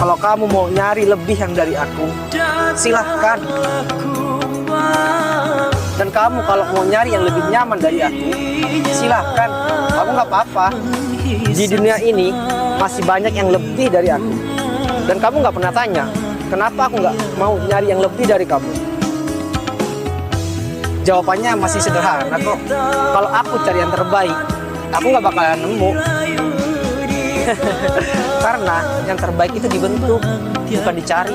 Kalau kamu mau nyari lebih yang dari aku, silahkan. Dan kamu kalau mau nyari yang lebih nyaman dari aku, silahkan. Aku nggak apa-apa. Di dunia ini masih banyak yang lebih dari aku. Dan kamu nggak pernah tanya, kenapa aku nggak mau nyari yang lebih dari kamu? Jawabannya masih sederhana kok. Kalau aku cari yang terbaik, aku nggak bakalan nemu. Karena yang terbaik itu dibentuk, bukan dicari.